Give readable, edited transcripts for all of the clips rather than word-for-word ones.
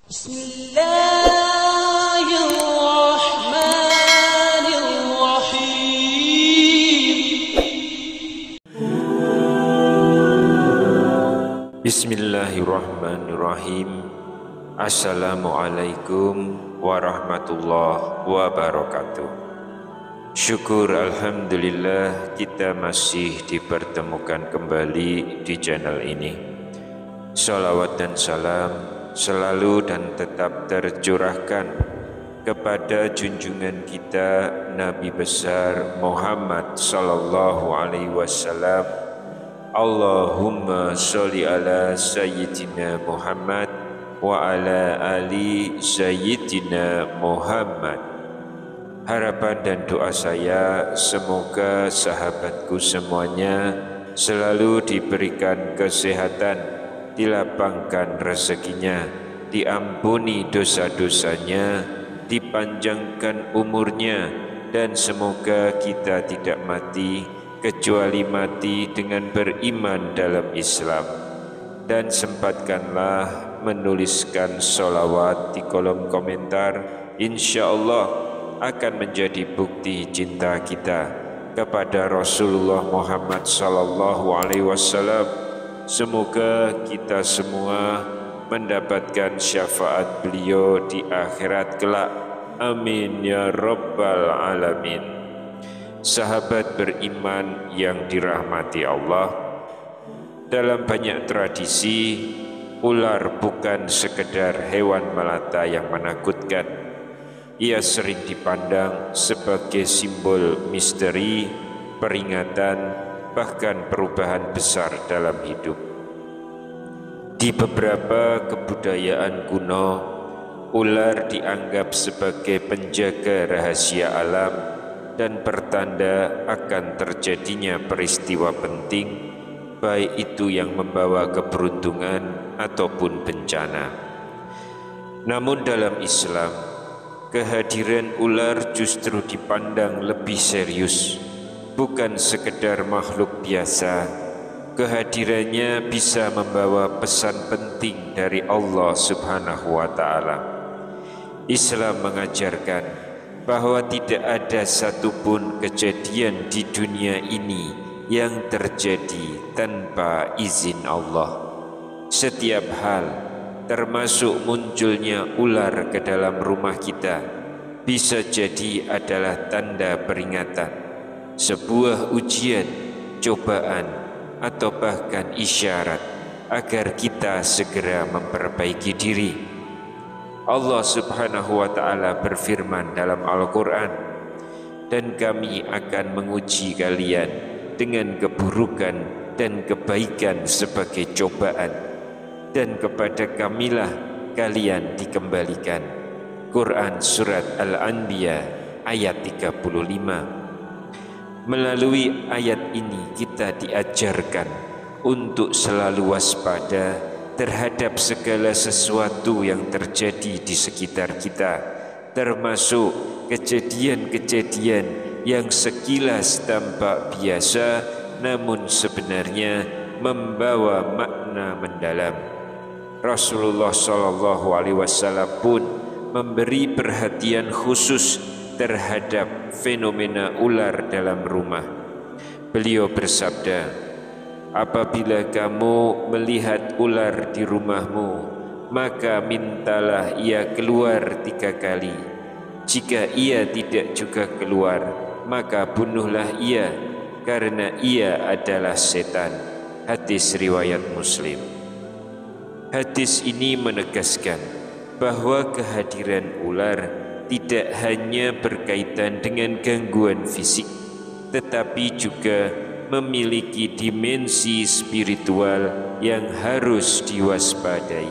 Bismillahirrahmanirrahim. Assalamualaikum warahmatullahi wabarakatuh. Syukur alhamdulillah kita masih dipertemukan kembali di channel ini. Salawat dan salam selalu dan tetap tercurahkan kepada junjungan kita Nabi besar Muhammad sallallahu alaihi wasallam. Allahumma sholli ala sayyidina Muhammad wa ala ali sayyidina Muhammad. Harapan dan doa saya semoga sahabatku semuanya selalu diberikan kesehatan, dilapangkan rezekinya, diampuni dosa-dosanya, dipanjangkan umurnya, dan semoga kita tidak mati kecuali mati dengan beriman dalam Islam. Dan sempatkanlah menuliskan sholawat di kolom komentar. Insya Allah akan menjadi bukti cinta kita kepada Rasulullah Muhammad sallallahu alaihi wasallam. Semoga kita semua mendapatkan syafaat beliau di akhirat kelak. Amin ya rabbal alamin. Sahabat beriman yang dirahmati Allah, dalam banyak tradisi, ular bukan sekedar hewan melata yang menakutkan. Ia sering dipandang sebagai simbol misteri, peringatan, bahkan perubahan besar dalam hidup. Di beberapa kebudayaan kuno, ular dianggap sebagai penjaga rahasia alam dan pertanda akan terjadinya peristiwa penting, baik itu yang membawa keberuntungan ataupun bencana. Namun dalam Islam, kehadiran ular justru dipandang lebih serius, bukan sekedar makhluk biasa. Kehadirannya bisa membawa pesan penting dari Allah Subhanahu wa Ta'ala. Islam mengajarkan bahwa tidak ada satupun kejadian di dunia ini yang terjadi tanpa izin Allah. Setiap hal, termasuk munculnya ular ke dalam rumah kita, bisa jadi adalah tanda peringatan, sebuah ujian, cobaan, atau bahkan isyarat agar kita segera memperbaiki diri. Allah Subhanahu wa Ta'ala berfirman dalam Al-Quran, dan kami akan menguji kalian dengan keburukan dan kebaikan sebagai cobaan, dan kepada kamilah kalian dikembalikan. Quran Surat Al-Anbiya ayat 35. Melalui ayat ini kita diajarkan untuk selalu waspada terhadap segala sesuatu yang terjadi di sekitar kita, termasuk kejadian-kejadian yang sekilas tampak biasa namun sebenarnya membawa makna mendalam. Rasulullah sallallahu alaihi wasallam pun memberi perhatian khusus terhadap fenomena ular dalam rumah. Beliau bersabda, apabila kamu melihat ular di rumahmu, maka mintalah ia keluar 3 kali. Jika ia tidak juga keluar, maka bunuhlah ia, karena ia adalah setan. Hadis riwayat Muslim. Hadis ini menegaskan bahwa kehadiran ular tidak hanya berkaitan dengan gangguan fisik, tetapi juga memiliki dimensi spiritual yang harus diwaspadai.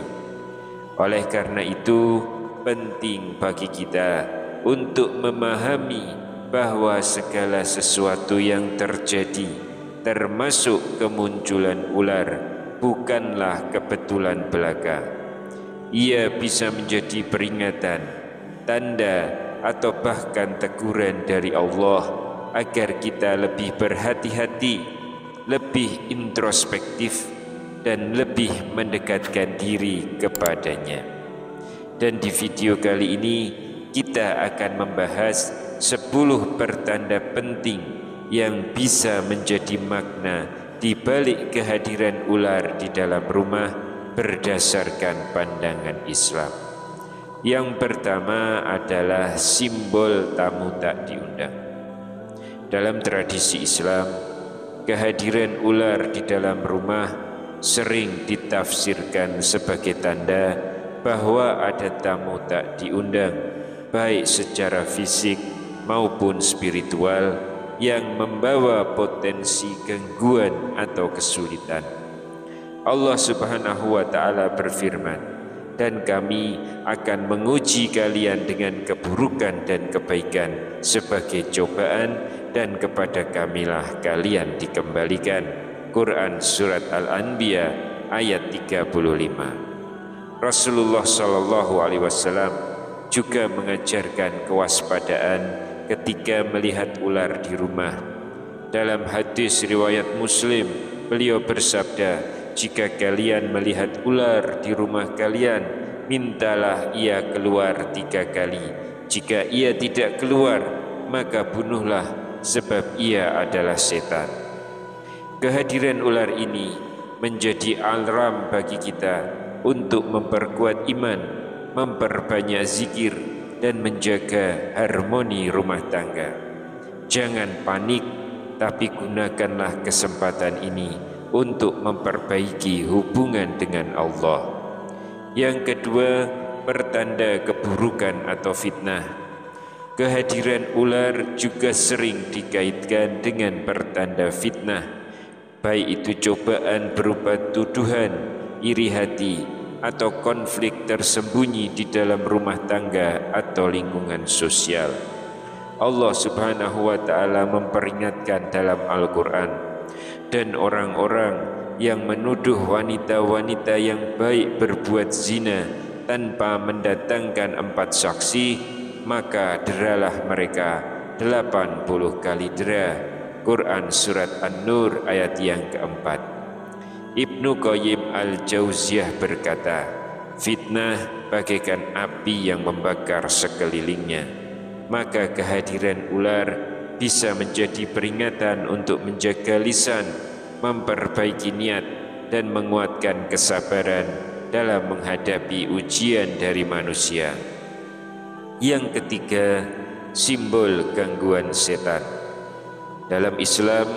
Oleh karena itu, penting bagi kita untuk memahami bahwa segala sesuatu yang terjadi, termasuk kemunculan ular, bukanlah kebetulan belaka. Ia bisa menjadi peringatan, tanda, atau bahkan teguran dari Allah agar kita lebih berhati-hati, lebih introspektif, dan lebih mendekatkan diri kepadanya. Dan di video kali ini kita akan membahas 10 pertanda penting yang bisa menjadi makna di balik kehadiran ular di dalam rumah berdasarkan pandangan Islam. Yang pertama adalah simbol tamu tak diundang. Dalam tradisi Islam, kehadiran ular di dalam rumah sering ditafsirkan sebagai tanda bahwa ada tamu tak diundang, baik secara fisik maupun spiritual, yang membawa potensi gangguan atau kesulitan. Allah Subhanahu wa Ta'ala berfirman, "Dan kami akan menguji kalian dengan keburukan dan kebaikan sebagai cobaan, dan kepada kamilah kalian dikembalikan." Quran Surat Al-Anbiya ayat 35. Rasulullah Shallallahu Alaihi Wasallam juga mengajarkan kewaspadaan ketika melihat ular di rumah. Dalam hadis riwayat Muslim, beliau bersabda, "Jika kalian melihat ular di rumah kalian, mintalah ia keluar 3 kali. Jika ia tidak keluar, maka bunuhlah, sebab ia adalah setan." Kehadiran ular ini menjadi alarm bagi kita untuk memperkuat iman, memperbanyak zikir, dan menjaga harmoni rumah tangga. Jangan panik, tapi gunakanlah kesempatan ini untuk memperbaiki hubungan dengan Allah. Yang kedua, pertanda keburukan atau fitnah. Kehadiran ular juga sering dikaitkan dengan pertanda fitnah, baik itu cobaan berupa tuduhan, iri hati, atau konflik tersembunyi di dalam rumah tangga atau lingkungan sosial. Allah Subhanahu wa Ta'ala memperingatkan dalam Al-Quran, "Dan orang-orang yang menuduh wanita-wanita yang baik berbuat zina tanpa mendatangkan 4 saksi, maka deralah mereka 80 kali dera." Quran Surat An-Nur ayat yang keempat. Ibnu Qayyim Al-Jauziyah berkata, "Fitnah bagaikan api yang membakar sekelilingnya." Maka kehadiran ular bisa menjadi peringatan untuk menjaga lisan, memperbaiki niat, dan menguatkan kesabaran dalam menghadapi ujian dari manusia. Yang ketiga, simbol gangguan setan. Dalam Islam,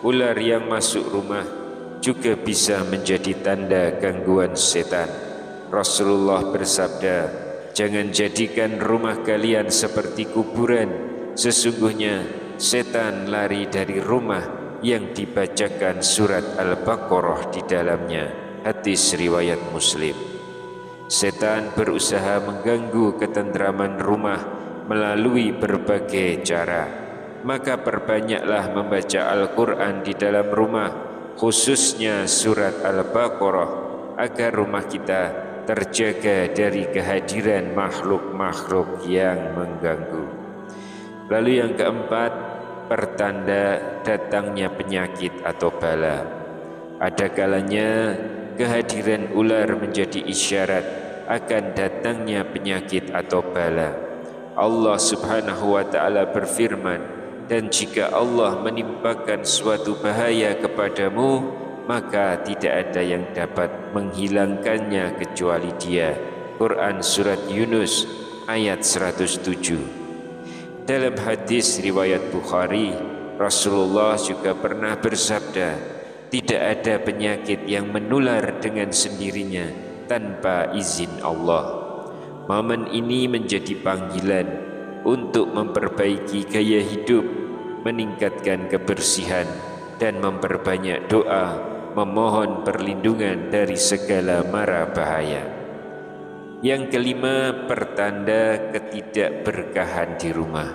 ular yang masuk rumah juga bisa menjadi tanda gangguan setan. Rasulullah bersabda, "Jangan jadikan rumah kalian seperti kuburan. Sesungguhnya setan lari dari rumah yang dibacakan surat Al-Baqarah di dalamnya." Hadis riwayat Muslim. Setan berusaha mengganggu ketentraman rumah melalui berbagai cara. Maka perbanyaklah membaca Al-Quran di dalam rumah, khususnya surat Al-Baqarah, agar rumah kita terjaga dari kehadiran makhluk-makhluk yang mengganggu. Lalu yang keempat, pertanda datangnya penyakit atau bala. Ada kalanya kehadiran ular menjadi isyarat akan datangnya penyakit atau bala. Allah Subhanahu wa Ta'ala berfirman, "Dan jika Allah menimpakan suatu bahaya kepadamu, maka tidak ada yang dapat menghilangkannya kecuali Dia." Quran Surat Yunus ayat 107. Dalam hadis riwayat Bukhari, Rasulullah juga pernah bersabda, "Tidak ada penyakit yang menular dengan sendirinya tanpa izin Allah." Momen ini menjadi panggilan untuk memperbaiki gaya hidup, meningkatkan kebersihan, dan memperbanyak doa, memohon perlindungan dari segala mara bahaya. Yang kelima, pertanda ketidakberkahan di rumah.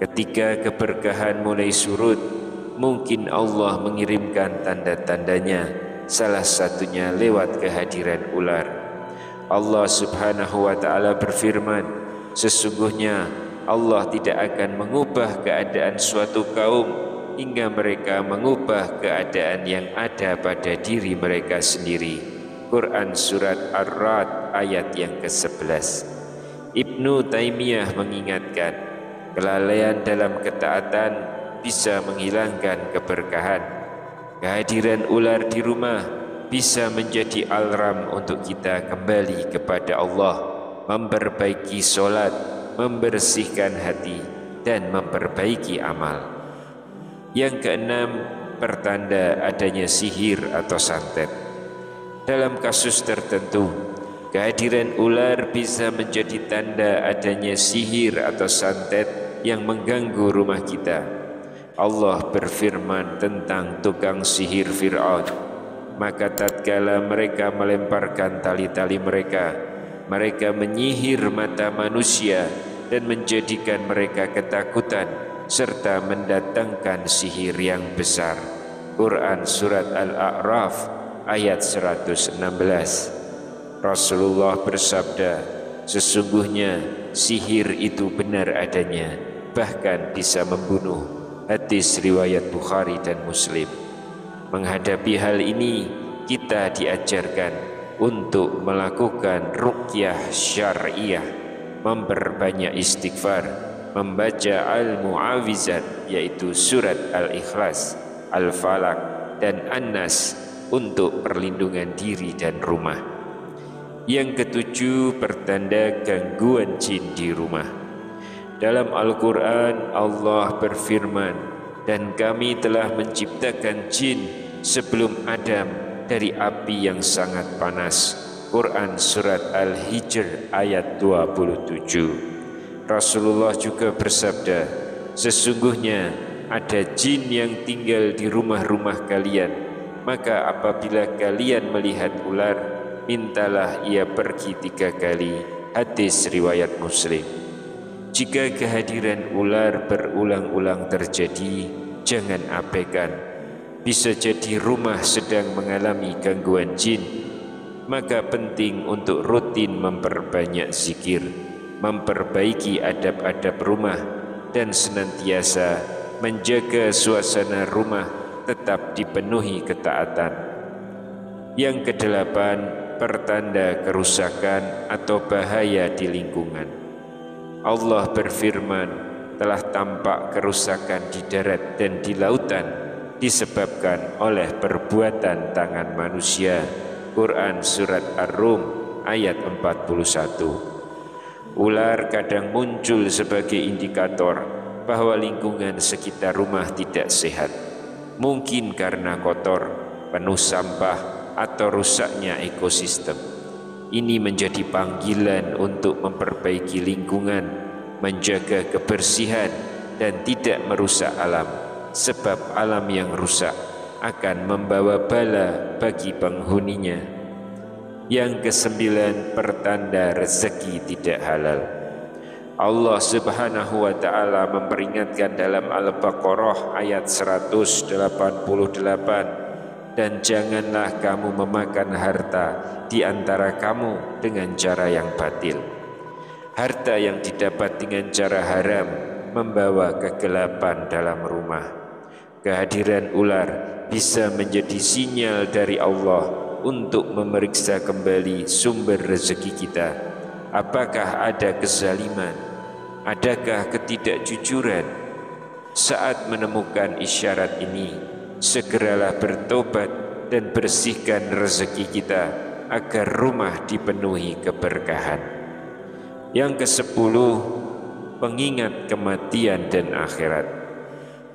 Ketika keberkahan mulai surut, mungkin Allah mengirimkan tanda-tandanya, salah satunya lewat kehadiran ular. Allah Subhanahu wa Ta'ala berfirman, "Sesungguhnya Allah tidak akan mengubah keadaan suatu kaum hingga mereka mengubah keadaan yang ada pada diri mereka sendiri. Quran surat Ar-Ra'd ayat yang ke-11. Ibnu Taimiyah mengingatkan, kelalaian dalam ketaatan bisa menghilangkan keberkahan. Kehadiran ular di rumah bisa menjadi alarm untuk kita kembali kepada Allah, memperbaiki solat, membersihkan hati, dan memperbaiki amal. Yang keenam, pertanda adanya sihir atau santet. Dalam kasus tertentu, kehadiran ular bisa menjadi tanda adanya sihir atau santet yang mengganggu rumah kita. Allah berfirman tentang tukang sihir Fir'aun, maka tatkala mereka melemparkan tali-tali mereka, mereka menyihir mata manusia dan menjadikan mereka ketakutan serta mendatangkan sihir yang besar. Quran surat Al-A'raf ayat 116. Rasulullah bersabda, sesungguhnya sihir itu benar adanya, bahkan bisa membunuh. Hadis riwayat Bukhari dan Muslim. Menghadapi hal ini, kita diajarkan untuk melakukan ruqyah syar'iyah, memperbanyak istighfar, membaca al-mu'awizat yaitu surat Al-Ikhlas, Al-Falaq, dan An-Nas untuk perlindungan diri dan rumah. Yang ketujuh, pertanda gangguan jin di rumah. Dalam Al-Quran Allah berfirman, dan kami telah menciptakan jin sebelum Adam dari api yang sangat panas. Quran surat Al-Hijr ayat 27. Rasulullah juga bersabda, sesungguhnya ada jin yang tinggal di rumah-rumah kalian, maka apabila kalian melihat ular, mintalah ia pergi 3 kali. Hadis riwayat Muslim. Jika kehadiran ular berulang-ulang terjadi, jangan abaikan. Bisa jadi rumah sedang mengalami gangguan jin, maka penting untuk rutin memperbanyak zikir, memperbaiki adab-adab rumah, dan senantiasa menjaga suasana rumah tetap dipenuhi ketaatan. Yang kedelapan, pertanda kerusakan atau bahaya di lingkungan. Allah berfirman, telah tampak kerusakan di darat dan di lautan disebabkan oleh perbuatan tangan manusia. Quran surat Ar-Rum ayat 41. Ular kadang muncul sebagai indikator bahwa lingkungan sekitar rumah tidak sehat. Mungkin karena kotor, penuh sampah, atau rusaknya ekosistem. Ini menjadi panggilan untuk memperbaiki lingkungan, menjaga kebersihan, dan tidak merusak alam, sebab alam yang rusak akan membawa bala bagi penghuninya. Yang kesembilan, pertanda rezeki tidak halal. Allah Subhanahu wa Ta'ala memperingatkan dalam Al-Baqarah ayat 188, dan janganlah kamu memakan harta di antara kamu dengan cara yang batil. Harta yang didapat dengan cara haram membawa kegelapan dalam rumah. Kehadiran ular bisa menjadi sinyal dari Allah untuk memeriksa kembali sumber rezeki kita. Apakah ada kezaliman? Adakah ketidakjujuran? Saat menemukan isyarat ini, segeralah bertobat dan bersihkan rezeki kita agar rumah dipenuhi keberkahan. Yang ke-10, pengingat kematian dan akhirat.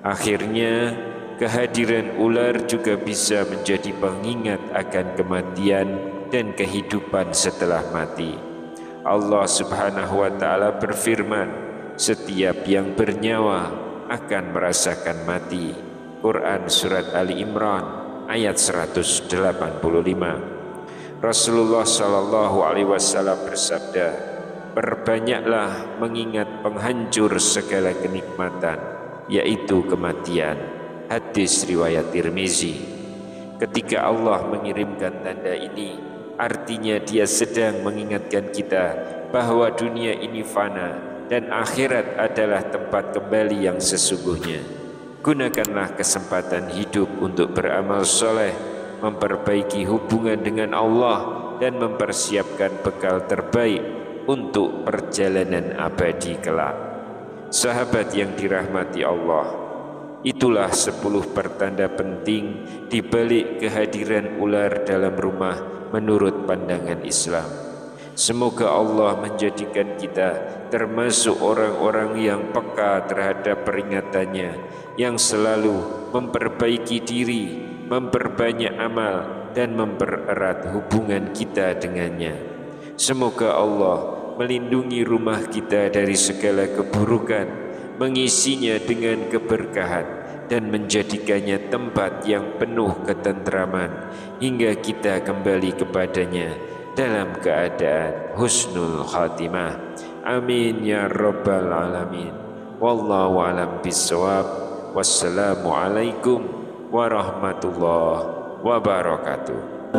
Akhirnya, kehadiran ular juga bisa menjadi pengingat akan kematian dan kehidupan setelah mati. Allah Subhanahu wa Ta'ala berfirman, setiap yang bernyawa akan merasakan mati. Quran surat Ali Imran ayat 185. Rasulullah sallallahu alaihi wasallam bersabda, perbanyaklah mengingat penghancur segala kenikmatan, yaitu kematian. Hadis riwayat Tirmizi. Ketika Allah mengirimkan tanda ini, artinya Dia sedang mengingatkan kita bahwa dunia ini fana dan akhirat adalah tempat kembali yang sesungguhnya. Gunakanlah kesempatan hidup untuk beramal soleh memperbaiki hubungan dengan Allah dan mempersiapkan bekal terbaik untuk perjalanan abadi kelak. Sahabat yang dirahmati Allah, itulah 10 pertanda penting di balik kehadiran ular dalam rumah menurut pandangan Islam. Semoga Allah menjadikan kita termasuk orang-orang yang peka terhadap peringatannya, yang selalu memperbaiki diri, memperbanyak amal, dan mempererat hubungan kita dengannya. Semoga Allah melindungi rumah kita dari segala keburukan, mengisinya dengan keberkahan, dan menjadikannya tempat yang penuh ketentraman hingga kita kembali kepadanya dalam keadaan husnul khatimah. Amin ya rabbal alamin. Wallahu alam bissawab. Wassalamualaikum warahmatullahi wabarakatuh.